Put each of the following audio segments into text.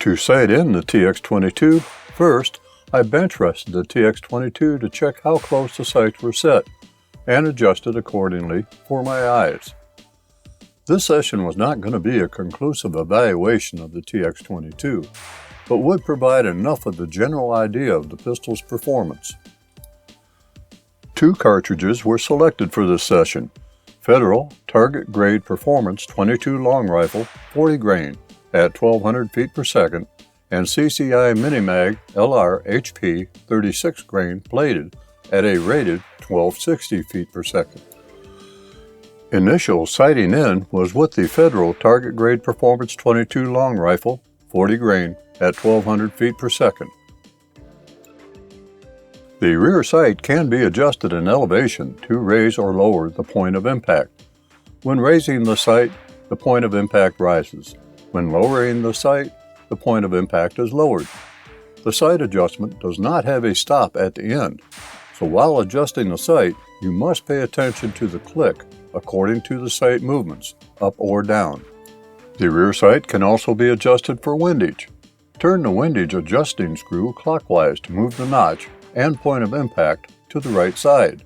To sight in the TX22, first I bench rested the TX22 to check how close the sights were set and adjusted accordingly for my eyes. This session was not going to be a conclusive evaluation of the TX22, but would provide enough of the general idea of the pistol's performance. 2 cartridges were selected for this session: Federal Target Grade Performance 22 Long Rifle 40 grain at 1200 feet per second and CCI Minimag LR HP 36 grain plated at a rated 1260 feet per second. Initial sighting in was with the Federal Target Grade Performance 22 Long Rifle 40 grain at 1200 feet per second. The rear sight can be adjusted in elevation to raise or lower the point of impact. When raising the sight, the point of impact rises. When lowering the sight, the point of impact is lowered. The sight adjustment does not have a stop at the end, so while adjusting the sight, you must pay attention to the click according to the sight movements, up or down. The rear sight can also be adjusted for windage. Turn the windage adjusting screw clockwise to move the notch and point of impact to the right side.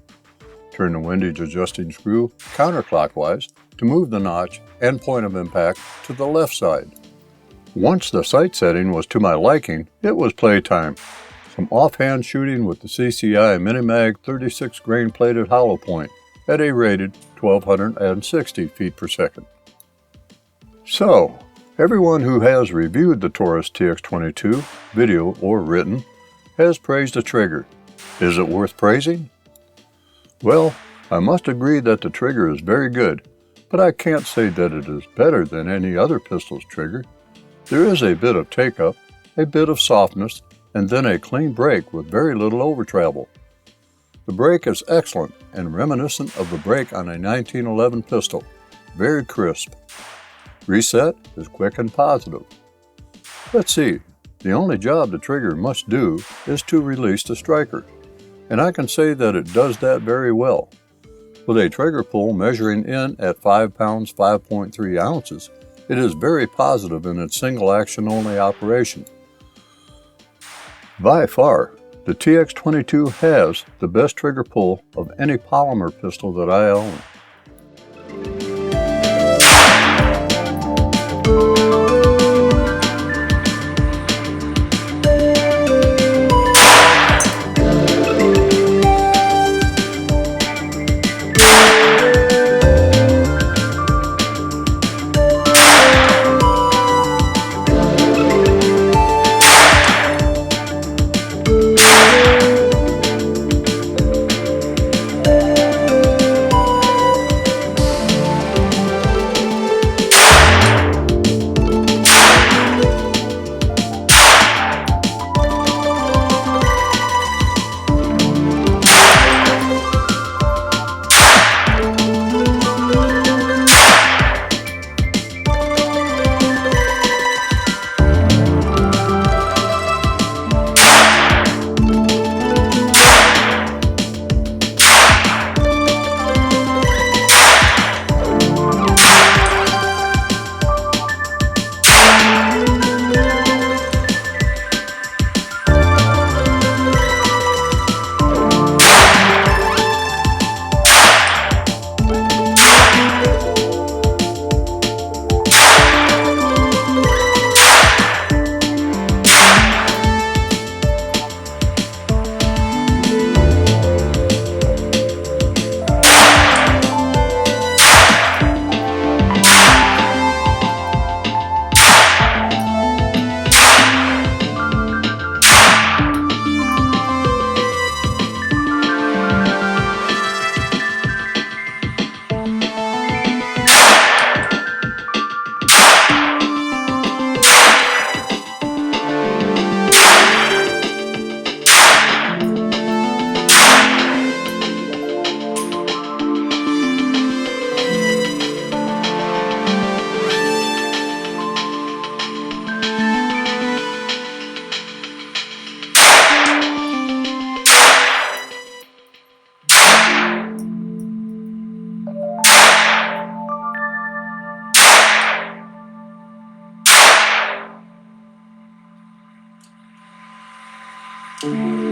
Turn the windage adjusting screw counterclockwise to move the notch and point of impact to the left side. Once the sight setting was to my liking, it was playtime. Some offhand shooting with the CCI Minimag 36 grain plated hollow point at a rated 1260 feet per second. So, everyone who has reviewed the Taurus TX22, video or written, has praised the trigger. Is it worth praising? Well, I must agree that the trigger is very good, but I can't say that it is better than any other pistol's trigger. There is a bit of take-up, a bit of softness, and then a clean break with very little over travel. The break is excellent and reminiscent of the break on a 1911 pistol, very crisp. Reset is quick and positive. Let's see, the only job the trigger must do is to release the striker, and I can say that it does that very well. With a trigger pull measuring in at 5 pounds 5.3 ounces, it is very positive in its single action only operation. By far, the TX22 has the best trigger pull of any polymer pistol that I own. you.